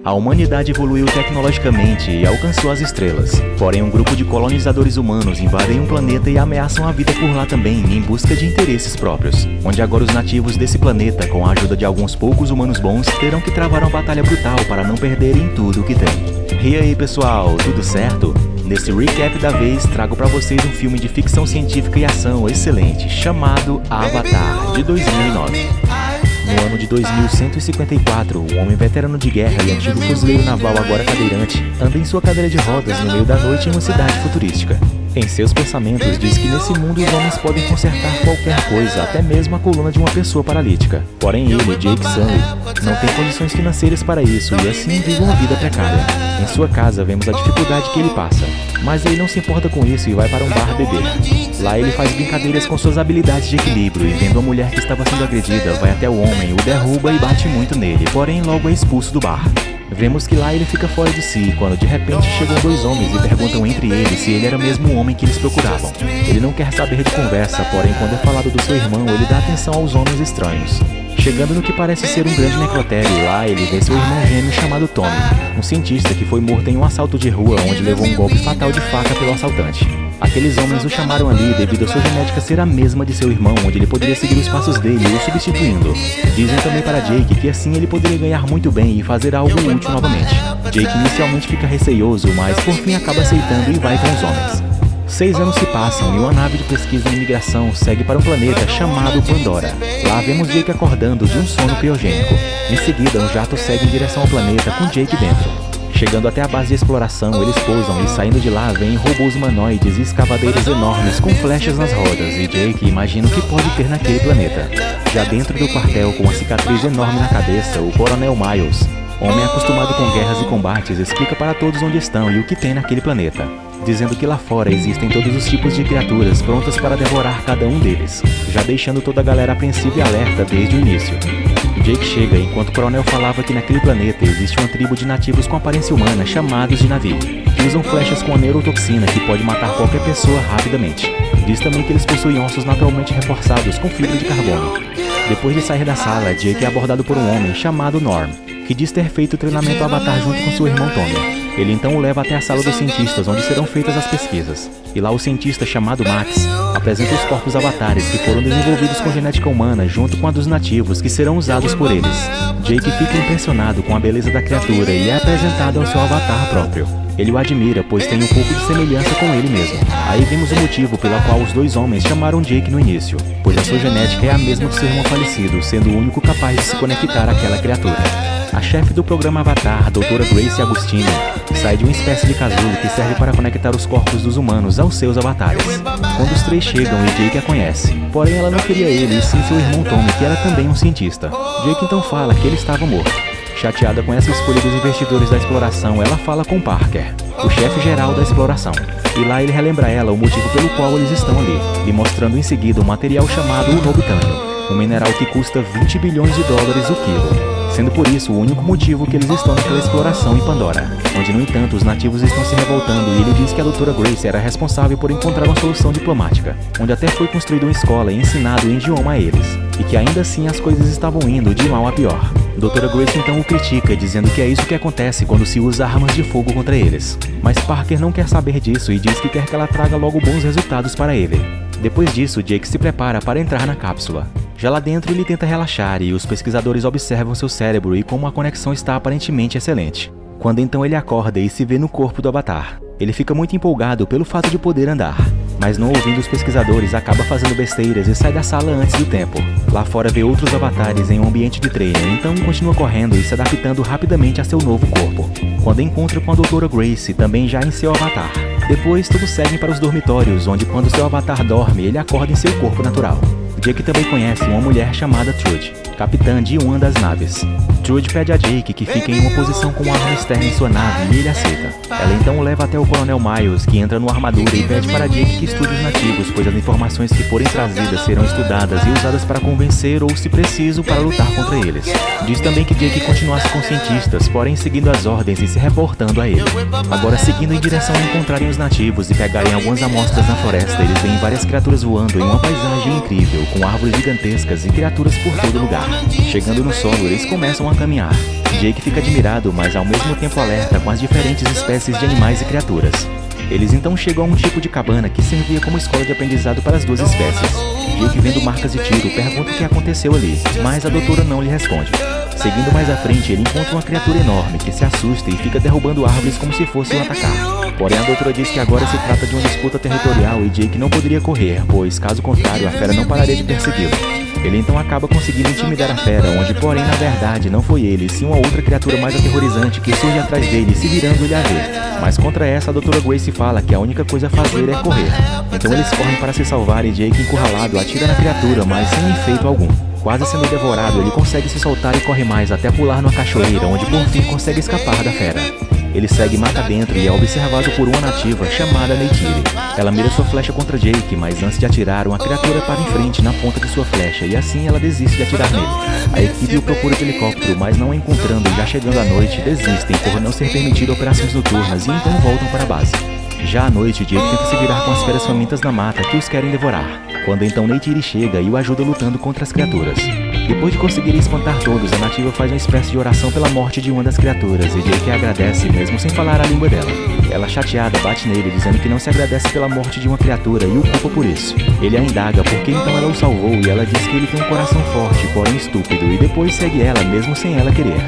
A humanidade evoluiu tecnologicamente e alcançou as estrelas. Porém, um grupo de colonizadores humanos invadem um planeta e ameaçam a vida por lá também, em busca de interesses próprios. Onde agora os nativos desse planeta, com a ajuda de alguns poucos humanos bons, terão que travar uma batalha brutal para não perderem tudo o que tem. E aí, pessoal, tudo certo? Nesse recap da vez, trago pra vocês um filme de ficção científica e ação excelente, chamado Avatar, de 2009. No ano de 2154, um homem veterano de guerra e antigo fuzileiro naval agora cadeirante anda em sua cadeira de rodas no meio da noite em uma cidade futurística. Em seus pensamentos, diz que nesse mundo os homens podem consertar qualquer coisa, até mesmo a coluna de uma pessoa paralítica. Porém ele, Jake Sully, não tem condições financeiras para isso e assim vive uma vida precária. Em sua casa vemos a dificuldade que ele passa, mas ele não se importa com isso e vai para um bar beber. Lá ele faz brincadeiras com suas habilidades de equilíbrio e vendo a mulher que estava sendo agredida, vai até o homem, o derruba e bate muito nele, porém logo é expulso do bar. Vemos que lá ele fica fora de si, quando de repente chegam dois homens e perguntam entre eles se ele era mesmo o homem que eles procuravam. Ele não quer saber de conversa, porém quando é falado do seu irmão, ele dá atenção aos homens estranhos. Chegando no que parece ser um grande necrotério, lá ele vê seu irmão gêmeo chamado Tommy, um cientista que foi morto em um assalto de rua onde levou um golpe fatal de faca pelo assaltante. Aqueles homens o chamaram ali devido a sua genética ser a mesma de seu irmão, onde ele poderia seguir os passos dele, o substituindo. Dizem também para Jake que assim ele poderia ganhar muito bem e fazer algo útil novamente. Jake inicialmente fica receioso, mas por fim acaba aceitando e vai com os homens. 6 anos se passam e uma nave de pesquisa em imigração segue para um planeta chamado Pandora. Lá vemos Jake acordando de um sono criogênico. Em seguida, um jato segue em direção ao planeta com Jake dentro. Chegando até a base de exploração, eles pousam e saindo de lá vêm robôs humanoides e escavadeiros enormes com flechas nas rodas e Jake imagina o que pode ter naquele planeta. Já dentro do quartel, com uma cicatriz enorme na cabeça, o Coronel Miles, homem acostumado com guerras e combates, explica para todos onde estão e o que tem naquele planeta, dizendo que lá fora existem todos os tipos de criaturas prontas para devorar cada um deles, já deixando toda a galera apreensiva e alerta desde o início. Jake chega enquanto o coronel falava que naquele planeta existe uma tribo de nativos com aparência humana chamados de Na'vi, que usam flechas com a neurotoxina que pode matar qualquer pessoa rapidamente. Diz também que eles possuem ossos naturalmente reforçados com fibra de carbono. Depois de sair da sala, Jake é abordado por um homem chamado Norm, que diz ter feito o treinamento Avatar junto com seu irmão Tommy. Ele então o leva até a sala dos cientistas, onde serão feitas as pesquisas. E lá o cientista chamado Max apresenta os corpos avatares que foram desenvolvidos com genética humana junto com a dos nativos que serão usados por eles. Jake fica impressionado com a beleza da criatura e é apresentado ao seu avatar próprio. Ele o admira, pois tem um pouco de semelhança com ele mesmo. Aí vemos o motivo pelo qual os dois homens chamaram Jake no início, pois a sua genética é a mesma do seu irmão falecido, sendo o único capaz de se conectar àquela criatura. A chefe do programa Avatar, Dra. Grace Agostini, sai de uma espécie de casulo que serve para conectar os corpos dos humanos aos seus avatares. Quando os três chegam e Jake a conhece, porém ela não queria ele e sim seu irmão Tommy, que era também um cientista. Jake então fala que ele estava morto. Chateada com essa escolha dos investidores da exploração, ela fala com Parker, o chefe geral da exploração. E lá ele relembra a ela o motivo pelo qual eles estão ali, lhe mostrando em seguida um material chamado unobitânio, um mineral que custa 20 bilhões de dólares o quilo, sendo por isso o único motivo que eles estão naquela exploração em Pandora, onde no entanto os nativos estão se revoltando e ele diz que a Dra. Grace era responsável por encontrar uma solução diplomática, onde até foi construída uma escola e ensinado o idioma a eles, e que ainda assim as coisas estavam indo de mal a pior. Dra. Grace então o critica, dizendo que é isso que acontece quando se usa armas de fogo contra eles. Mas Parker não quer saber disso e diz que quer que ela traga logo bons resultados para ele. Depois disso, Jake se prepara para entrar na cápsula. Já lá dentro ele tenta relaxar e os pesquisadores observam seu cérebro e como a conexão está aparentemente excelente. Quando então ele acorda e se vê no corpo do Avatar, ele fica muito empolgado pelo fato de poder andar, mas não ouvindo os pesquisadores acaba fazendo besteiras e sai da sala antes do tempo. Lá fora vê outros avatares em um ambiente de treino, então continua correndo e se adaptando rapidamente a seu novo corpo, quando encontra com a Dra. Grace também já em seu avatar. Depois todos seguem para os dormitórios, onde quando seu avatar dorme, ele acorda em seu corpo natural. Jake também conhece uma mulher chamada Trude, capitã de uma das naves. Trude pede a Jake que fique em uma posição com uma arma externa em sua nave e ele aceita. Ela então o leva até o Coronel Miles, que entra no armadura e pede para Jake que estude os nativos, pois as informações que forem trazidas serão estudadas e usadas para convencer ou, se preciso, para lutar contra eles. Diz também que Jake continuasse com os cientistas, porém seguindo as ordens e se reportando a ele. Agora seguindo em direção a encontrarem os nativos e pegarem algumas amostras na floresta, eles veem várias criaturas voando em uma paisagem incrível, com árvores gigantescas e criaturas por todo lugar. Chegando no solo, eles começam a caminhar. Jake fica admirado, mas ao mesmo tempo alerta com as diferentes espécies de animais e criaturas. Eles então chegam a um tipo de cabana que servia como escola de aprendizado para as duas espécies. Jake, vendo marcas de tiro, pergunta o que aconteceu ali, mas a doutora não lhe responde. Seguindo mais à frente, ele encontra uma criatura enorme que se assusta e fica derrubando árvores como se fosse o atacar. Porém, a doutora diz que agora se trata de uma disputa territorial e Jake não poderia correr, pois, caso contrário, a fera não pararia de persegui-lo. Ele então acaba conseguindo intimidar a fera, onde, porém, na verdade, não foi ele, sim uma outra criatura mais aterrorizante que surge atrás dele, se virando ele a ver. Mas contra essa, a doutora Grace fala que a única coisa a fazer é correr. Então eles correm para se salvar e Jake, encurralado, atira na criatura, mas sem efeito algum. Quase sendo devorado, ele consegue se soltar e corre mais até pular numa cachoeira, onde por fim consegue escapar da fera. Ele segue mata dentro e é observado por uma nativa chamada Neytiri. Ela mira sua flecha contra Jake, mas antes de atirar, uma criatura para em frente na ponta de sua flecha e assim ela desiste de atirar nele. A equipe o procura de helicóptero, mas não a encontrando e já chegando à noite, desistem por não ser permitido operações noturnas e então voltam para a base. Já à noite, Jake tenta se virar com as feras famintas na mata que os querem devorar. Quando então Neytiri chega e o ajuda lutando contra as criaturas. Depois de conseguirem espantar todos, a nativa faz uma espécie de oração pela morte de uma das criaturas e Jake agradece mesmo sem falar a língua dela. Ela, chateada, bate nele dizendo que não se agradece pela morte de uma criatura e o culpa por isso. Ele a indaga porque então ela o salvou e ela diz que ele tem um coração forte, porém estúpido, e depois segue ela mesmo sem ela querer.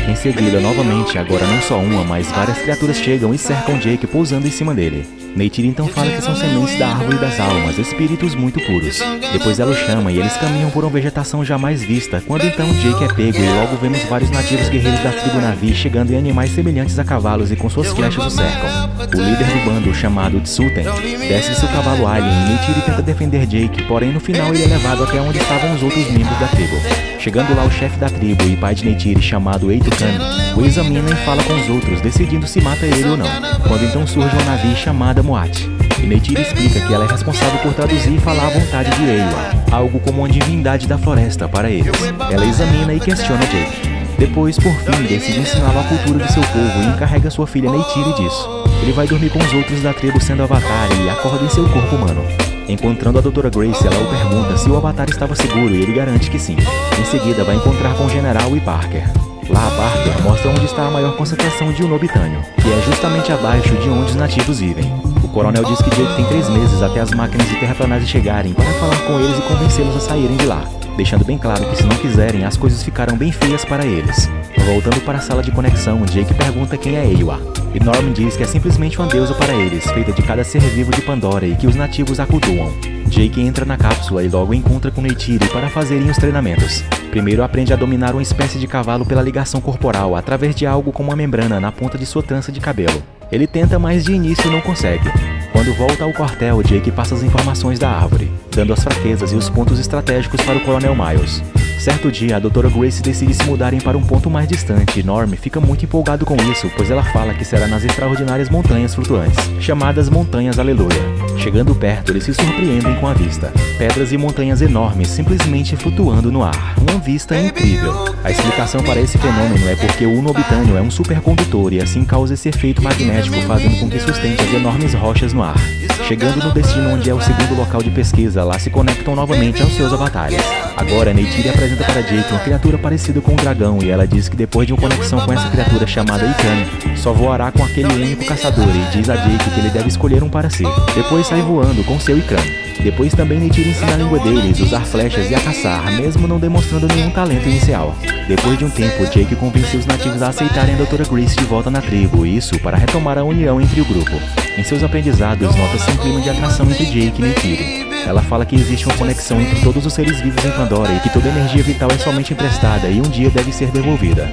Em seguida, novamente, agora não só uma, mas várias criaturas chegam e cercam Jake pousando em cima dele. Neytiri então fala que são sementes da árvore das almas, espíritos muito puros. Depois ela o chama e eles caminham por uma vegetação jamais vista, quando então Jake é pego e logo vemos vários nativos guerreiros da tribo Na'vi chegando em animais semelhantes a cavalos e com suas flechas o cercam. O líder do bando, chamado Tsuten, desce de seu cavalo alien e Neytiri tenta defender Jake, porém no final ele é levado até onde estavam os outros membros da tribo. Chegando lá, o chefe da tribo e pai de Neytiri, chamado Eitukan, o examina e fala com os outros, decidindo se mata ele ou não. Quando então surge uma Na'vi chamada Moat. E Neytiri explica que ela é responsável por traduzir e falar a vontade de Eywa, algo como uma divindade da floresta para eles. Ela examina e questiona Jake. Depois, por fim, decide ensiná-lo a cultura de seu povo e encarrega sua filha Neytiri disso. Ele vai dormir com os outros da tribo sendo avatar e acorda em seu corpo humano. Encontrando a doutora Grace, ela o pergunta se o avatar estava seguro e ele garante que sim. Em seguida, vai encontrar com o general e Parker. Lá, Parker mostra onde está a maior concentração de unobitânio, que é justamente abaixo de onde os nativos vivem. O coronel diz que Jake tem 3 meses até as máquinas de terraplanagem chegarem para falar com eles e convencê-los a saírem de lá, deixando bem claro que se não quiserem, as coisas ficarão bem feias para eles. Voltando para a sala de conexão, Jake pergunta quem é Eywa, e Norman diz que é simplesmente uma deusa para eles, feita de cada ser vivo de Pandora e que os nativos a cultuam. Jake entra na cápsula e logo encontra com Neytiri para fazerem os treinamentos. Primeiro aprende a dominar uma espécie de cavalo pela ligação corporal através de algo como uma membrana na ponta de sua trança de cabelo. Ele tenta, mas de início não consegue. Quando volta ao quartel, Jake passa as informações da árvore, dando as fraquezas e os pontos estratégicos para o Coronel Miles. Certo dia, a doutora Grace decide se mudarem para um ponto mais distante e Norm fica muito empolgado com isso, pois ela fala que será nas extraordinárias montanhas flutuantes, chamadas Montanhas Aleluia. Chegando perto, eles se surpreendem com a vista. Pedras e montanhas enormes simplesmente flutuando no ar. Uma vista incrível. A explicação para esse fenômeno é porque o unobitânio é um supercondutor e assim causa esse efeito magnético, fazendo com que sustente as enormes rochas no ar. Chegando no destino onde é o segundo local de pesquisa, lá se conectam novamente aos seus avatares. Agora, Neytiri apresenta para Jake uma criatura parecida com um dragão e ela diz que depois de uma conexão com essa criatura chamada Ikane, só voará com aquele único caçador e diz a Jake que ele deve escolher um para si. Depois sai voando com seu Ikane. Depois também Neytiri ensina a língua deles, usar flechas e a caçar, mesmo não demonstrando nenhum talento inicial. Depois de um tempo, Jake convence os nativos a aceitarem a doutora Grace de volta na tribo, isso para retomar a união entre o grupo. Em seus aprendizados, nota-se um clima de atração entre Jake e Neytiri. Ela fala que existe uma conexão entre todos os seres vivos em Pandora e que toda energia vital é somente emprestada e um dia deve ser devolvida.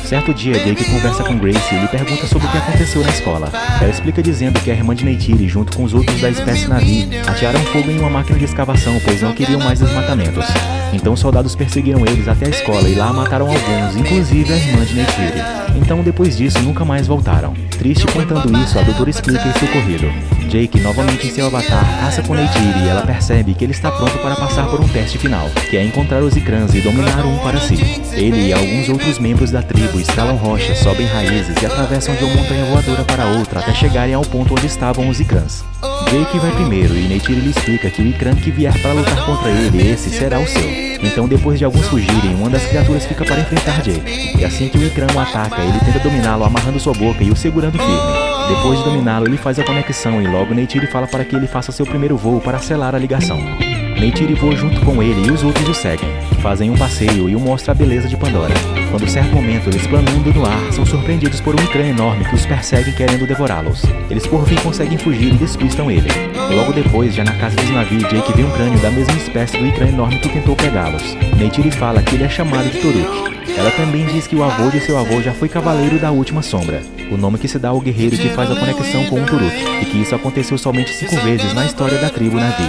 Certo dia, Jake conversa com Grace e lhe pergunta sobre o que aconteceu na escola. Ela explica dizendo que a irmã de Neytiri, junto com os outros da espécie Na'vi, atearam fogo em uma máquina de escavação, pois não queriam mais desmatamentos. Então soldados perseguiram eles até a escola e lá mataram alguns, inclusive a irmã de Neytiri. Então depois disso nunca mais voltaram. Triste contando isso, a doutora explica esse ocorrido. Jake, novamente em seu avatar, caça com Neytiri e ela percebe que ele está pronto para passar por um teste final, que é encontrar os Ikrans e dominar um para si. Ele e alguns outros membros da tribo escalam rochas, sobem raízes e atravessam de uma montanha voadora para outra até chegarem ao ponto onde estavam os Ikrans. Jake vai primeiro e Neytiri lhe explica que o Ikran que vier para lutar contra ele, esse será o seu. Então, depois de alguns fugirem, uma das criaturas fica para enfrentar Jake. E assim que o Ikran o ataca, ele tenta dominá-lo amarrando sua boca e o segurando firme. Depois de dominá-lo, ele faz a conexão e logo Neytiri fala para que ele faça seu primeiro voo para selar a ligação. Neytiri voa junto com ele e os outros o seguem. Fazem um passeio e o mostra a beleza de Pandora. Quando certo momento eles planando no ar, são surpreendidos por um Ikran enorme que os persegue querendo devorá-los. Eles por fim conseguem fugir e despistam ele. Logo depois, já na casa dos navios, Jake vê um crânio da mesma espécie do Ikran enorme que tentou pegá-los. Neytiri fala que ele é chamado de Toruk. Ela também diz que o avô de seu avô já foi Cavaleiro da Última Sombra, o nome que se dá ao guerreiro que faz a conexão com um Toruk, e que isso aconteceu somente 5 vezes na história da tribo Na'vi.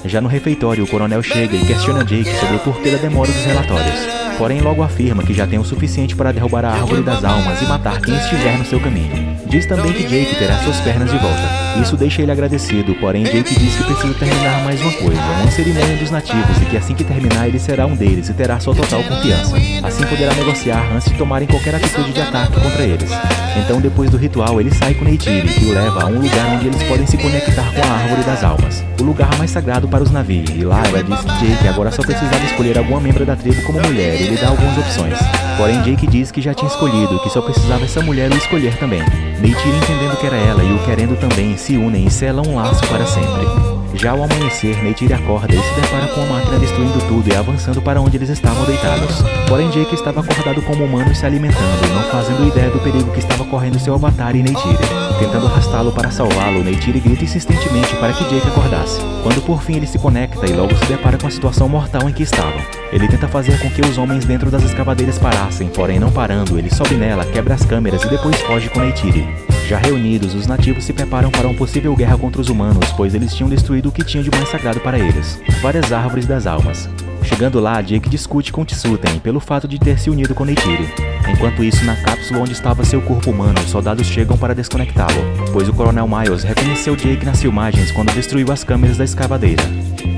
Já no refeitório, o coronel chega e questiona Jake sobre o porquê da demora dos relatórios. Porém, logo afirma que já tem o suficiente para derrubar a Árvore das Almas e matar quem estiver no seu caminho. Diz também que Jake terá suas pernas de volta. Isso deixa ele agradecido, porém Jake diz que precisa terminar mais uma coisa, uma cerimônia dos nativos, e que assim que terminar ele será um deles e terá sua total confiança. Assim poderá negociar antes de tomarem qualquer atitude de ataque contra eles. Então, depois do ritual, ele sai com Neytiri, que o leva a um lugar onde eles podem se conectar com a Árvore das Almas, o lugar mais sagrado para os navios, e lá ela diz que Jake agora só precisava escolher alguma membro da tribo como mulher, e lhe dá algumas opções. Porém, Jake diz que já tinha escolhido, que só precisava essa mulher o escolher também. Neytiri, entendendo que era ela e o querendo também, se unem e selam um laço para sempre. Já ao amanhecer, Neytiri acorda e se depara com a máquina destruindo tudo e avançando para onde eles estavam deitados. Porém, Jake estava acordado como humano e se alimentando, não fazendo ideia do perigo que estava correndo seu avatar e Neytiri. Tentando arrastá-lo para salvá-lo, Neytiri grita insistentemente para que Jake acordasse. Quando por fim ele se conecta e logo se depara com a situação mortal em que estavam. Ele tenta fazer com que os homens dentro das escavadeiras parassem, porém não parando, ele sobe nela, quebra as câmeras e depois foge com Neytiri. Já reunidos, os nativos se preparam para uma possível guerra contra os humanos, pois eles tinham destruído o que tinha de mais sagrado para eles, várias árvores das almas. Chegando lá, Jake discute com Tsuten pelo fato de ter se unido com Neytiri. Enquanto isso, na cápsula onde estava seu corpo humano, os soldados chegam para desconectá-lo, pois o Coronel Miles reconheceu Jake nas filmagens quando destruiu as câmeras da escavadeira.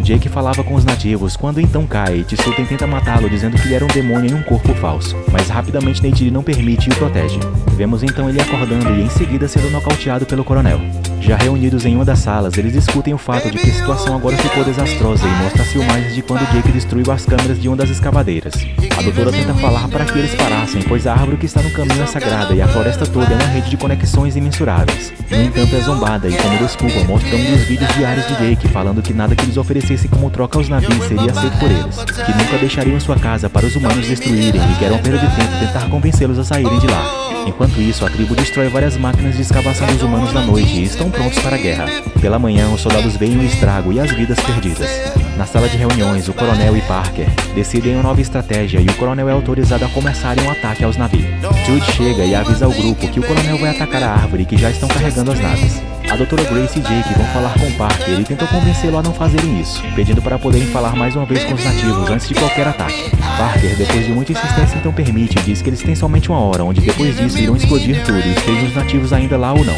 Jake falava com os nativos quando então cai e Tsuten tenta matá-lo dizendo que ele era um demônio em um corpo falso, mas rapidamente Neytiri não permite e o protege. Vemos então ele acordando e em seguida sendo nocauteado pelo coronel. Já reunidos em uma das salas, eles discutem o fato de que a situação agora ficou desastrosa e mostra as filmagens de quando Jake destruiu as câmeras de uma das escavadeiras. A doutora tenta falar para que eles parassem, pois a árvore que está no caminho é sagrada e a floresta toda é uma rede de conexões imensuráveis. No entanto, é zombada e como desculpa mostra um dos vídeos diários de Jake falando que nada que eles oferecessem como troca aos navios seria aceito por eles, que nunca deixariam sua casa para os humanos destruírem e que era uma perda de tempo tentar convencê-los a saírem de lá. Enquanto isso, a tribo destrói várias máquinas de escavação dos humanos na noite e estão prontos para a guerra. Pela manhã, os soldados veem o estrago e as vidas perdidas. Na sala de reuniões, o coronel e Parker decidem uma nova estratégia e o coronel é autorizado a começarem um ataque aos navios. Jude chega e avisa ao grupo que o coronel vai atacar a árvore e que já estão carregando as naves. A doutora Grace e Jake vão falar com Parker e tentam convencê-lo a não fazerem isso, pedindo para poderem falar mais uma vez com os nativos antes de qualquer ataque. Parker, depois de muita insistência, então permite e diz que eles têm somente uma hora, onde depois disso irão explodir tudo, estejam os nativos ainda lá ou não.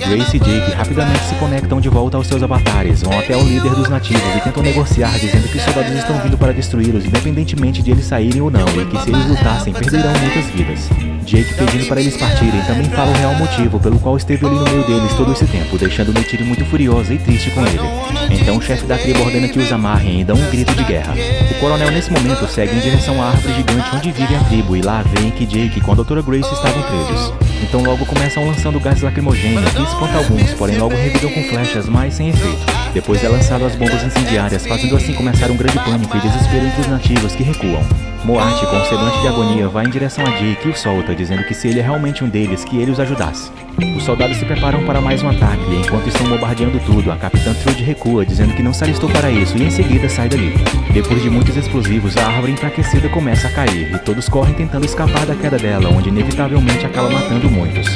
Grace e Jake rapidamente se conectam de volta aos seus avatares, vão até o líder dos nativos e tentam negociar, dizendo que os soldados estão vindo para destruí-los, independentemente de eles saírem ou não, e que se eles lutassem, perderão muitas vidas. Jake, pedindo para eles partirem, também fala o real motivo pelo qual esteve ali no meio deles todo esse tempo, deixando Neytiri muito furiosa e triste com ele. Então o chefe da tribo ordena que os amarrem e dão um grito de guerra. O coronel nesse momento segue em direção à árvore gigante onde vive a tribo e lá vem que Jake com a doutora Grace estavam presos. Então logo começam lançando gás lacrimogêneo que espanta alguns, porém logo revidam com flechas, mas sem efeito. Depois é lançado as bombas incendiárias, fazendo assim começar um grande pânico e desespero entre os nativos que recuam. Moat, com um semblante de agonia, vai em direção a Jake e o solta, dizendo que se ele é realmente um deles, que ele os ajudasse. Os soldados se preparam para mais um ataque e enquanto estão bombardeando tudo, a Capitã Trude recua, dizendo que não se alistou para isso e em seguida sai dali. Depois de muitos explosivos, a árvore enfraquecida começa a cair e todos correm tentando escapar da queda dela, onde inevitavelmente acaba matando muitos.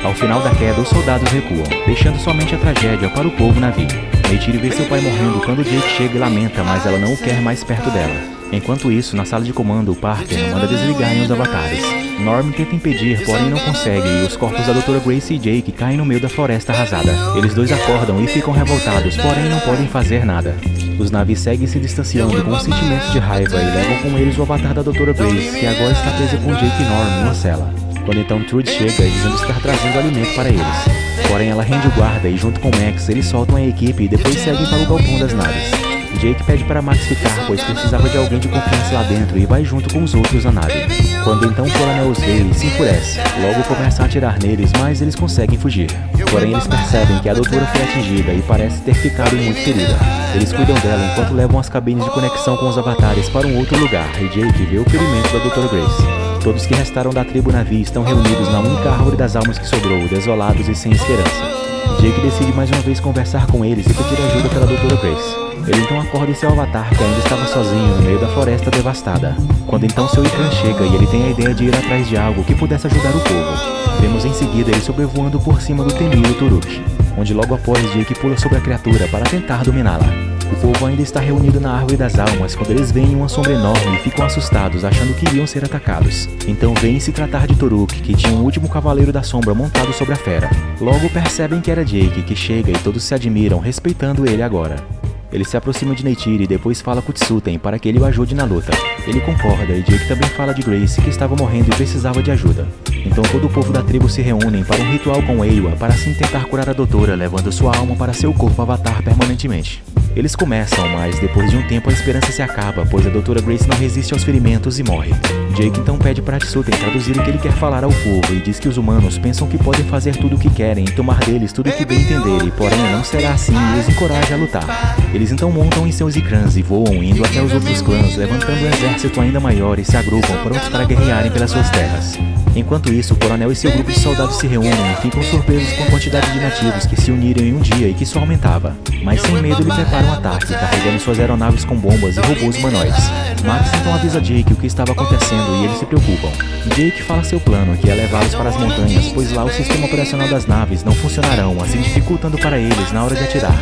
Ao final da queda, os soldados recuam, deixando somente a tragédia para o povo navio. Neytiri vê seu pai morrendo quando Jake chega e lamenta, mas ela não o quer mais perto dela. Enquanto isso, na sala de comando, o Parker manda desligarem os avatares. Norm tenta impedir, porém não consegue, e os corpos da Dra. Grace e Jake caem no meio da floresta arrasada. Eles dois acordam e ficam revoltados, porém não podem fazer nada. Os Na'vi seguem se distanciando com um sentimento de raiva e levam com eles o avatar da Dra. Grace, que agora está presa com Jake e Norm numa cela. Quando então Trude chega, dizendo estar trazendo alimento para eles. Porém ela rende o guarda e junto com Max eles soltam a equipe e depois seguem para o galpão das naves. Jake pede para Max ficar, pois precisava de alguém de confiança lá dentro e vai junto com os outros na nave. Quando então o coronel os vê e se enfurece, logo começa a atirar neles, mas eles conseguem fugir. Porém eles percebem que a doutora foi atingida e parece ter ficado muito ferida. Eles cuidam dela enquanto levam as cabines de conexão com os avatares para um outro lugar e Jake vê o ferimento da Dra. Grace. Todos que restaram da tribo Na'vi estão reunidos na única árvore das almas que sobrou, desolados e sem esperança. Jake decide mais uma vez conversar com eles e pedir ajuda pela Dra. Grace. Ele então acorda em seu avatar, que ainda estava sozinho no meio da floresta devastada. Quando então seu Icran chega e ele tem a ideia de ir atrás de algo que pudesse ajudar o povo. Vemos em seguida ele sobrevoando por cima do temido Turuk, onde logo após Jake pula sobre a criatura para tentar dominá-la. O povo ainda está reunido na Árvore das Almas quando eles veem uma sombra enorme e ficam assustados, achando que iriam ser atacados. Então veem se tratar de Turuk, que tinha o último Cavaleiro da Sombra montado sobre a fera. Logo percebem que era Jake, que chega e todos se admiram, respeitando ele agora. Ele se aproxima de Neytiri e depois fala com Tsuten para que ele o ajude na luta. Ele concorda e Jake também fala de Grace, que estava morrendo e precisava de ajuda. Então todo o povo da tribo se reúnem para um ritual com Eywa para assim tentar curar a doutora, levando sua alma para seu corpo avatar permanentemente. Eles começam, mas depois de um tempo a esperança se acaba, pois a Dra. Grace não resiste aos ferimentos e morre. Jake então pede para Tsuten traduzir o que ele quer falar ao povo e diz que os humanos pensam que podem fazer tudo o que querem e tomar deles tudo o que bem entenderem, porém não será assim e os encoraja a lutar. Eles então montam em seus Ikrans e voam indo até os outros clãs, levantando um exército ainda maior e se agrupam prontos para guerrearem pelas suas terras. Enquanto isso, o coronel e seu grupo de soldados se reúnem e ficam surpresos com a quantidade de nativos que se uniram em um dia e que só aumentava. Mas sem medo ele prepara um ataque, carregando suas aeronaves com bombas e robôs humanoides. Max então avisa Jake o que estava acontecendo e eles se preocupam. Jake fala seu plano, que é levá-los para as montanhas, pois lá o sistema operacional das naves não funcionarão, assim dificultando para eles na hora de atirar.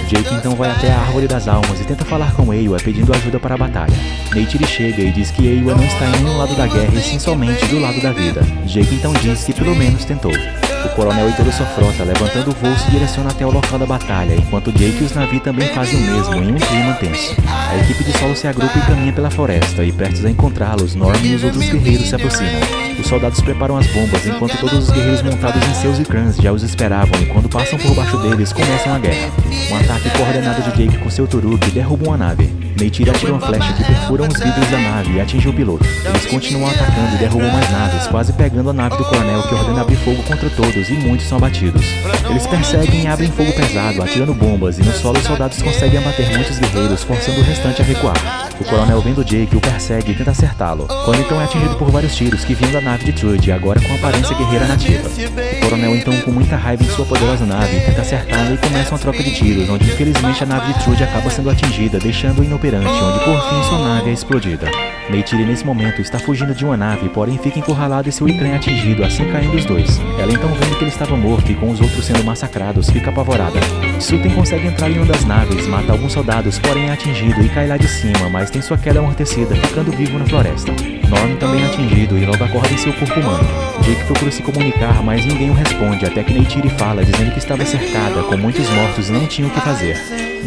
Jake então vai até a Árvore das Almas e tenta falar com Eywa pedindo ajuda para a batalha. Neytiri chega e diz que Eywa não está em nenhum lado da guerra e sim somente do lado da vida. Jake então diz que pelo menos tentou. O coronel e toda sua frota, levantando o voo, se direciona até o local da batalha, enquanto Jake e os Na'vi também fazem o mesmo em um clima tenso. A equipe de solo se agrupa e caminha pela floresta, e prestes a encontrá-los, Norm e os outros guerreiros se aproximam. Os soldados preparam as bombas, enquanto todos os guerreiros montados em seus Ikrans já os esperavam, e quando passam por baixo deles, começam a guerra. Um ataque coordenado de Jake com seu Turuk derruba uma nave. Neytiri atira uma flecha que perfura os vidros da nave e atinge o piloto. Eles continuam atacando e derrubam mais naves, quase pegando a nave do coronel, que ordena abrir fogo contra todos, e muitos são abatidos. Eles perseguem e abrem fogo pesado, atirando bombas, e no solo os soldados conseguem abater muitos guerreiros, forçando o restante a recuar. O coronel, vendo Jake, o persegue e tenta acertá-lo, quando então é atingido por vários tiros que vinham da nave de Trude, agora com aparência guerreira nativa. O coronel então, com muita raiva em sua poderosa nave, tenta acertá-lo e começa uma troca de tiros, onde infelizmente a nave de Trude acaba sendo atingida, deixando-o inoperante, onde por fim sua nave é explodida. Neytiri nesse momento está fugindo de uma nave, porém fica encurralado e seu Ikran é atingido, assim caindo os dois. Ela então, vendo que ele estava morto e com os outros sendo massacrados, fica apavorada. Tsuten consegue entrar em uma das naves, mata alguns soldados, porém é atingido e cai lá de cima, mas tem sua queda amortecida, ficando vivo na floresta. Norm também é atingido e logo acorda em seu corpo humano. Jake procura se comunicar, mas ninguém o responde, até que Neytiri fala, dizendo que estava cercada, com muitos mortos e não tinha o que fazer.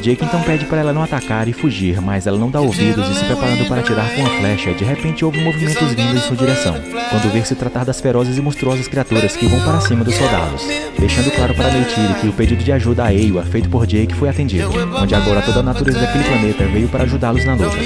Jake então pede para ela não atacar e fugir, mas ela não dá ouvidos e se preparando para atirar com uma flecha, de repente houve movimentos vindo em sua direção, quando vê se tratar das ferozes e monstruosas criaturas que vão para cima dos soldados, deixando claro para Neytiri que o pedido de ajuda a Eywa, feito por Jake, foi atendido, onde agora toda a natureza daquele planeta veio para ajudá-los na luta.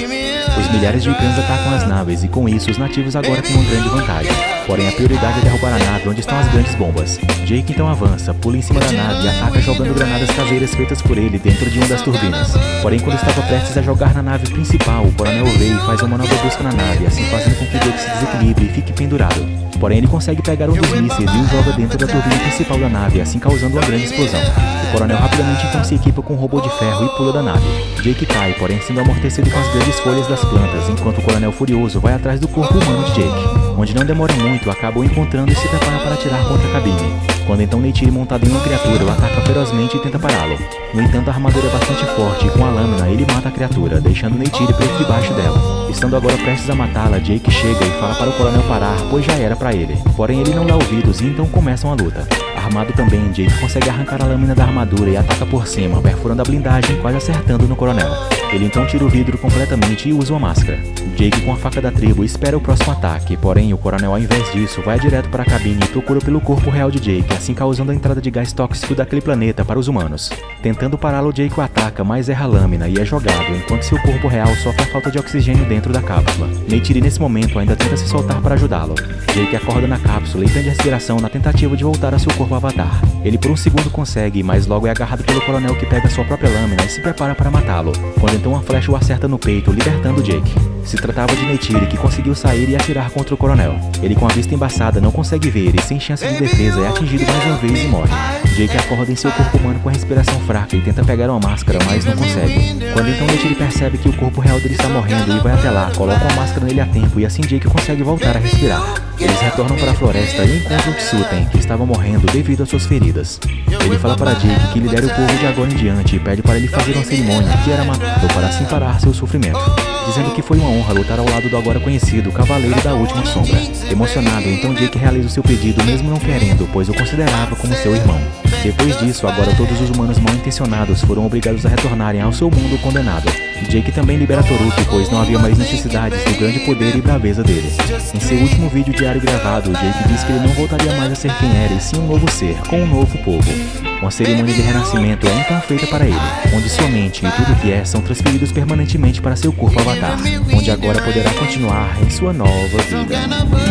Os milhares de Ikrans atacam as naves e com isso os nativos agora têm uma grande vantagem. Porém a prioridade é derrubar a nave onde estão as grandes bombas. Jake então avança, pula em cima da nave e ataca jogando granadas caseiras feitas por ele dentro de uma das turbinas. Porém quando estava prestes a jogar na nave principal, o coronel vê e faz uma nova busca na nave, assim fazendo com que Jake se desequilibre e fique pendurado. Porém ele consegue pegar um dos mísseis e o joga dentro da turbina principal da nave, assim causando uma grande explosão. O coronel rapidamente então se equipa com um robô de ferro e pula da nave. Jake cai, porém sendo amortecido com as grandes folhas das plantas, enquanto o coronel furioso vai atrás do corpo humano de Jake. onde não demora muito, acaba o encontrando e se prepara para atirar contra a cabine. Quando então Neytiri, montado em uma criatura, o ataca ferozmente e tenta pará-lo. No entanto, a armadura é bastante forte e com a lâmina ele mata a criatura, deixando Neytiri preso debaixo dela. Estando agora prestes a matá-la, Jake chega e fala para o coronel parar, pois já era para ele. Porém, ele não dá ouvidos e então começam a luta. Armado também, Jake consegue arrancar a lâmina da armadura e ataca por cima, perfurando a blindagem, quase acertando no coronel. Ele então tira o vidro completamente e usa uma máscara. Jake, com a faca da tribo, espera o próximo ataque, porém o coronel, ao invés disso, vai direto para a cabine e procura pelo corpo real de Jake, assim causando a entrada de gás tóxico daquele planeta para os humanos. Tentando pará-lo, Jake o ataca, mas erra a lâmina e é jogado, enquanto seu corpo real sofre a falta de oxigênio dentro da cápsula. Neytiri, nesse momento, ainda tenta se soltar para ajudá-lo. Jake acorda na cápsula e prende a respiração na tentativa de voltar a seu corpo avatar. Ele por um segundo consegue, mas logo é agarrado pelo coronel, que pega sua própria lâmina e se prepara para matá-lo, quando então uma flecha o acerta no peito, libertando Jake. Se tratava de Neytiri, que conseguiu sair e atirar contra o coronel. Ele, com a vista embaçada, não consegue ver e sem chance de defesa é atingido mais uma vez e morre. Jake acorda em seu corpo humano com a respiração fraca e tenta pegar uma máscara, mas não consegue. Quando então Neytiri percebe que o corpo real dele está morrendo e vai até lá, coloca uma máscara nele a tempo e assim Jake consegue voltar a respirar. Eles retornam para a floresta e encontram Tsuten, que estava morrendo devido às suas feridas. Ele fala para Jake que lidere o povo de agora em diante e pede para ele fazer uma cerimônia que era matá-lo para assim parar seu sofrimento, dizendo que foi uma honra lutar ao lado do agora conhecido Cavaleiro da Última Sombra. Emocionado, então Jake realiza o seu pedido mesmo não querendo, pois o considerava como seu irmão. Depois disso, agora todos os humanos mal intencionados foram obrigados a retornarem ao seu mundo condenado. Jake também libera Toruki, pois não havia mais necessidades do grande poder e braveza dele. Em seu último vídeo diário gravado, Jake diz que ele não voltaria mais a ser quem era, e sim um novo ser, com um novo povo. Uma cerimônia de renascimento é então feita para ele, onde sua mente e tudo que é são transferidos permanentemente para seu corpo avatar, onde agora poderá continuar em sua nova vida.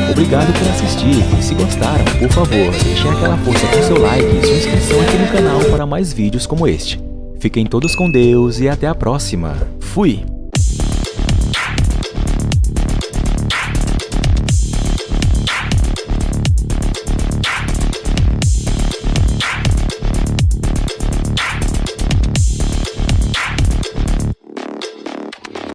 Obrigado por assistir, e se gostaram, por favor, deixem aquela força com seu like e sua inscrição aqui no canal para mais vídeos como este. Fiquem todos com Deus e até a próxima. Fui!